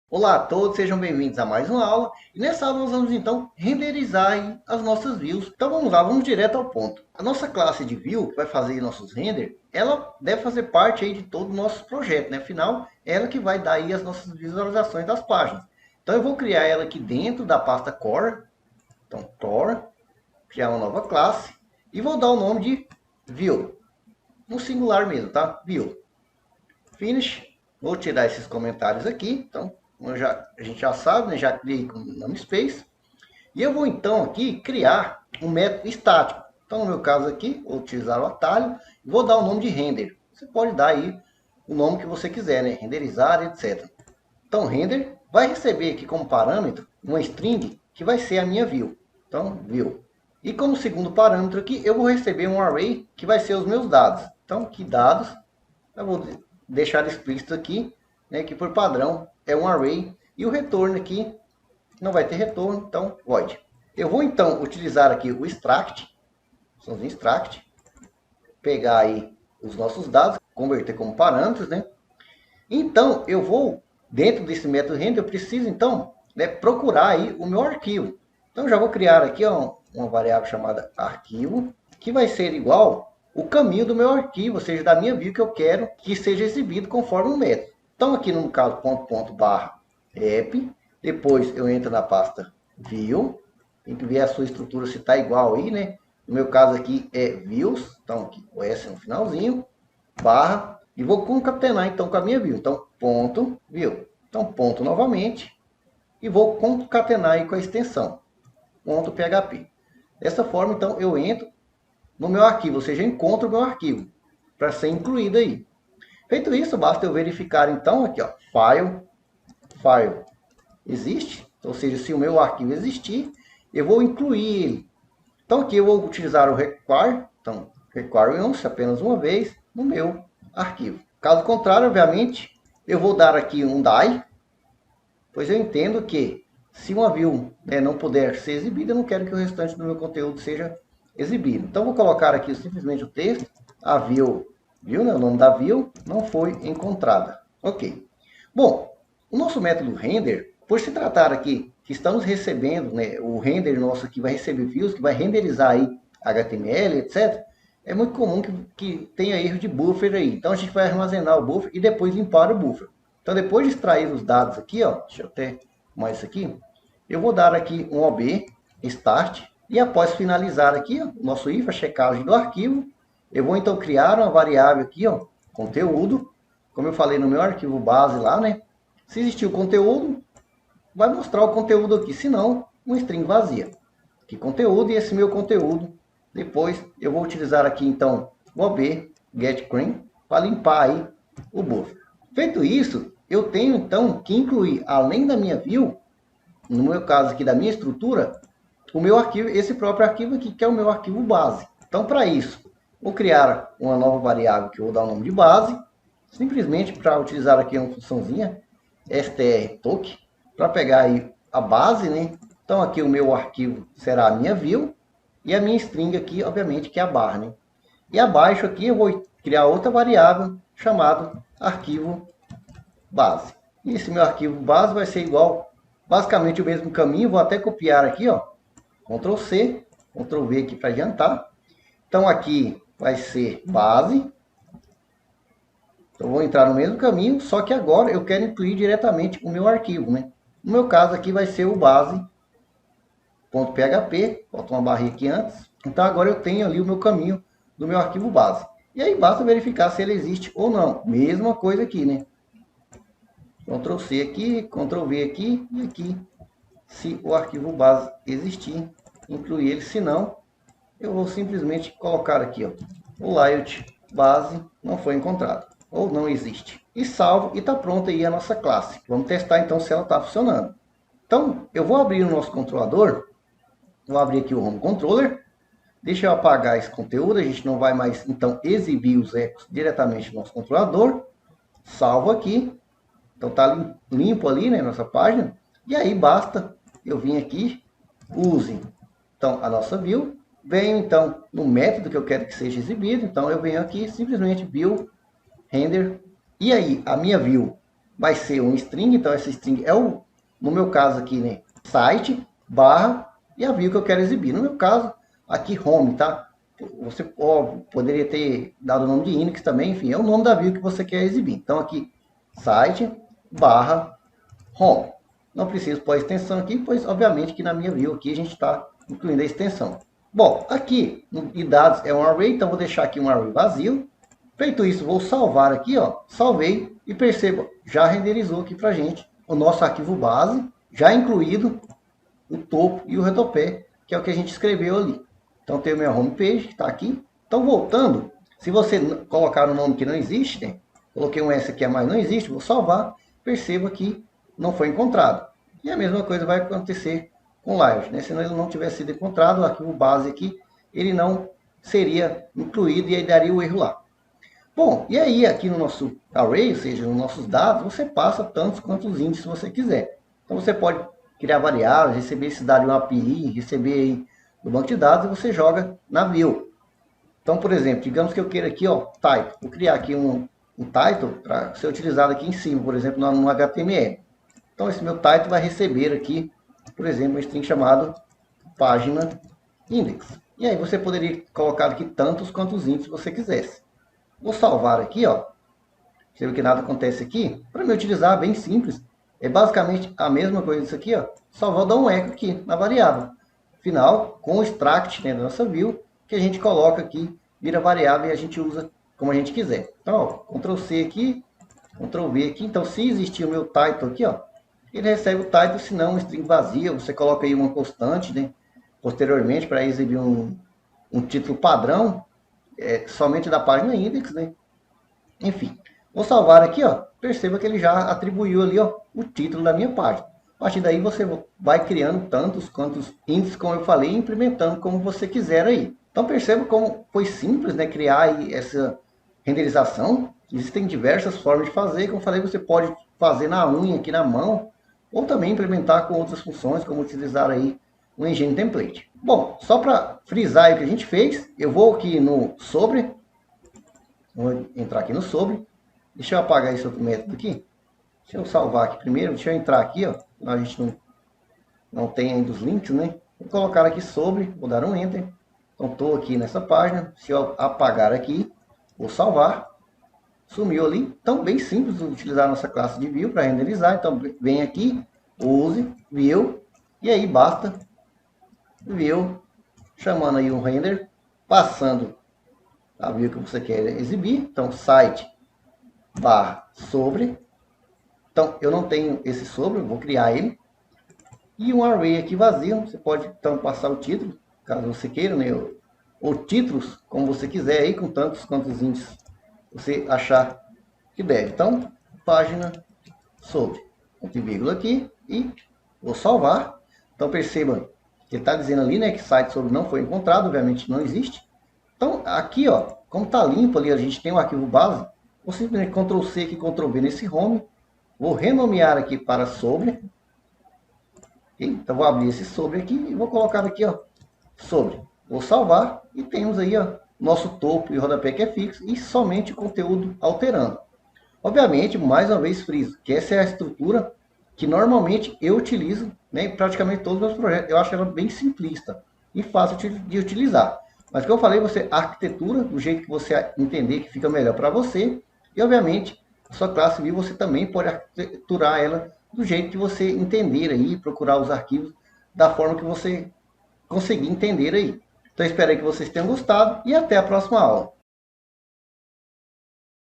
Olá a todos, sejam bem-vindos a mais uma aula. E nessa aula nós vamos então renderizar aí as nossas views. Então vamos lá, vamos direto ao ponto. A nossa classe de view, que vai fazer nossos render, ela deve fazer parte aí de todo o nosso projeto, né? Afinal, é ela que vai dar aí as nossas visualizações das páginas. Então eu vou criar ela aqui dentro da pasta core. Então core, criar uma nova classe e vou dar o nome de view, no singular mesmo, tá? View. Finish. Vou tirar esses comentários aqui. Então, a gente já sabe, né? Já criei com namespace. E eu vou então aqui criar um método estático. Então, no meu caso aqui, vou utilizar o atalho e vou dar o nome de render. Você pode dar aí o nome que você quiser, né? Renderizar, etc. Então, render vai receber aqui como parâmetro uma string que vai ser a minha view. Então, view. E como segundo parâmetro aqui, eu vou receber um array que vai ser os meus dados. Então, que dados eu vou deixar explícito aqui, né, que por padrão é um array. E o retorno aqui não vai ter retorno, então void. Eu vou então utilizar aqui o extract, pegar aí os nossos dados, converter como parâmetros, né? Então eu vou, dentro desse método render, eu preciso então, né, procurar aí o meu arquivo. Então já vou criar aqui ó, uma variável chamada arquivo, que vai ser igual o caminho do meu arquivo, ou seja, da minha view que eu quero que seja exibido conforme o método. Então aqui no caso, barra app, depois eu entro na pasta view, tem que ver a sua estrutura se está igual aí, né? No meu caso aqui é views, então aqui o S no finalzinho, barra, e vou concatenar então com a minha view. Então, ponto, view. Então, ponto novamente, e vou concatenar aí com a extensão, ponto PHP. Dessa forma, então, eu entro no meu arquivo, ou seja, encontro o meu arquivo, para ser incluído aí. Feito isso, basta eu verificar então aqui, ó, file existe, ou seja, se o meu arquivo existir, eu vou incluir ele. Então aqui eu vou utilizar o require, então require once, apenas uma vez, no meu arquivo. Caso contrário, obviamente, eu vou dar aqui um die, pois eu entendo que se uma view, né, não puder ser exibida, eu não quero que o restante do meu conteúdo seja exibido. Então vou colocar aqui simplesmente o texto, a view, né, o nome da view não foi encontrada. Ok. Bom, o nosso método render, por se tratar aqui que estamos recebendo, né, o render nosso aqui vai receber views, que vai renderizar aí HTML, etc. É muito comum que tenha erro de buffer aí. Então a gente vai armazenar o buffer e depois limpar o buffer. Então depois de extrair os dados aqui, ó, deixa eu até mais isso aqui, eu vou dar aqui um OB start e após finalizar aqui, ó, o nosso if, a checagem do arquivo, eu vou então criar uma variável aqui, ó, conteúdo, como eu falei no meu arquivo base lá, né? Se existir o conteúdo, vai mostrar o conteúdo aqui, se não, uma string vazia. Que conteúdo e esse meu conteúdo. Depois eu vou utilizar aqui então o OB getClean para limpar aí o buffer. Feito isso, eu tenho então que incluir, além da minha view, no meu caso aqui da minha estrutura, o meu arquivo, esse próprio arquivo aqui, que é o meu arquivo base. Então, para isso, vou criar uma nova variável que eu vou dar o nome de base, simplesmente para utilizar aqui uma funçãozinha strtoc, para pegar aí a base, né? Então, aqui o meu arquivo será a minha view, e a minha string aqui, obviamente, que é a barra, né? E abaixo aqui eu vou criar outra variável chamada arquivo base. E esse meu arquivo base vai ser igual, basicamente o mesmo caminho, vou até copiar aqui, ó, Ctrl C, Ctrl V aqui para adiantar. Então aqui vai ser base. Eu vou entrar no mesmo caminho, só que agora eu quero incluir diretamente o meu arquivo, né? No meu caso aqui vai ser o base.php, falta uma barrinha aqui antes. Então agora eu tenho ali o meu caminho do meu arquivo base. E aí basta verificar se ele existe ou não. Mesma coisa aqui, né? Ctrl C aqui, Ctrl V aqui e aqui. Se o arquivo base existir, incluir ele. Se não, eu vou simplesmente colocar aqui, ó, o layout base não foi encontrado, ou não existe. E salvo, e está pronta aí a nossa classe. Vamos testar então se ela está funcionando. Então, eu vou abrir o nosso controlador, vou abrir aqui o Home Controller, deixa eu apagar esse conteúdo, a gente não vai mais então exibir os ecos diretamente no nosso controlador. Salvo aqui, então está limpo ali, né, nossa página, e aí basta eu vir aqui, use então a nossa view, venho então no método que eu quero que seja exibido, então eu venho aqui simplesmente view render, e aí a minha view vai ser um string, então essa string é o, no meu caso aqui, né, site, barra, e a view que eu quero exibir. No meu caso, aqui home, tá? Você poderia ter dado o nome de index também, enfim, é o nome da view que você quer exibir. Então aqui, site, barra, home. Não preciso pôr a extensão aqui, pois obviamente que na minha view aqui a gente está incluindo a extensão. Bom, aqui em dados é um array, então vou deixar aqui um array vazio. Feito isso, vou salvar aqui, ó, salvei e perceba, já renderizou aqui pra gente o nosso arquivo base, já incluído o topo e o rodapé, que é o que a gente escreveu ali. Então tem o meu homepage que está aqui. Então voltando, se você colocar um nome que não existe, né, coloquei um S aqui a mais, não existe, vou salvar, perceba que não foi encontrado. E a mesma coisa vai acontecer com o Live, né? Se ele não tivesse sido encontrado, o arquivo base aqui, ele não seria incluído e aí daria o erro lá. Bom, e aí aqui no nosso array, ou seja, nos nossos dados, você passa tantos quantos índices você quiser. Então você pode criar variáveis, receber esses dados de uma API, receber aí do banco de dados e você joga na view. Então, por exemplo, digamos que eu queira aqui, ó, title. Vou criar aqui um title para ser utilizado aqui em cima, por exemplo, no HTML. Então, esse meu title vai receber aqui, por exemplo, um string chamado página index. E aí você poderia colocar aqui tantos quantos índices você quisesse. Vou salvar aqui, ó. Você vê que nada acontece aqui. Para me utilizar, bem simples. É basicamente a mesma coisa disso aqui, ó. Só vou dar um eco aqui na variável. Final, com o extract, né, da nossa view, que a gente coloca aqui, vira variável e a gente usa como a gente quiser. Então, ó, Ctrl C aqui, Ctrl V aqui. Então, se existir o meu title aqui, ó, ele recebe o title, se não, um string vazio. Você coloca aí uma constante, né, posteriormente, para exibir um título padrão, somente da página index, né. Enfim, vou salvar aqui, ó. Perceba que ele já atribuiu ali, ó, o título da minha página. A partir daí você vai criando tantos quantos índices, como eu falei, e implementando como você quiser aí. Então perceba como foi simples, né, criar aí essa renderização. Existem diversas formas de fazer. Como eu falei, você pode fazer na unha, aqui na mão, ou também implementar com outras funções, como utilizar aí o Engine Template. Bom, só para frisar aí o que a gente fez, eu vou aqui no sobre. Vou entrar aqui no sobre. Deixa eu apagar esse outro método aqui. Deixa eu salvar aqui primeiro. Deixa eu entrar aqui, ó. A gente não tem ainda os links, né? Vou colocar aqui sobre. Vou dar um Enter. Então, estou aqui nessa página. Se eu apagar aqui, vou salvar. Sumiu ali. Então, bem simples utilizar a nossa classe de View para renderizar. Então, vem aqui, use, View. E aí, basta View, chamando aí um render, passando a view que você quer exibir. Então, site barra sobre. Então, eu não tenho esse sobre, eu vou criar ele. E um array aqui vazio. Você pode, então, passar o título, caso você queira, né? Ou títulos, como você quiser, aí, com tantos quantos índices você achar que deve. Então, página sobre. Ponto e vírgula aqui e vou salvar. Então, perceba que ele está dizendo ali, né, que site sobre não foi encontrado, obviamente não existe. Então, aqui, ó, como está limpo ali, a gente tem o arquivo base, vou simplesmente Ctrl C aqui, Ctrl V nesse home, vou renomear aqui para sobre. Okay? Então, vou abrir esse sobre aqui e vou colocar aqui, ó, sobre. Vou salvar e temos aí, ó, nosso topo e rodapé que é fixo e somente conteúdo alterando. Obviamente, mais uma vez friso, que essa é a estrutura que normalmente eu utilizo, né, em praticamente todos os meus projetos. Eu acho ela bem simplista e fácil de utilizar. Mas como eu falei, você arquitetura do jeito que você entender que fica melhor para você. E obviamente, a sua classe View você também pode arquiteturar ela do jeito que você entender aí, procurar os arquivos da forma que você conseguir entender aí. Então, espero que vocês tenham gostado e até a próxima aula.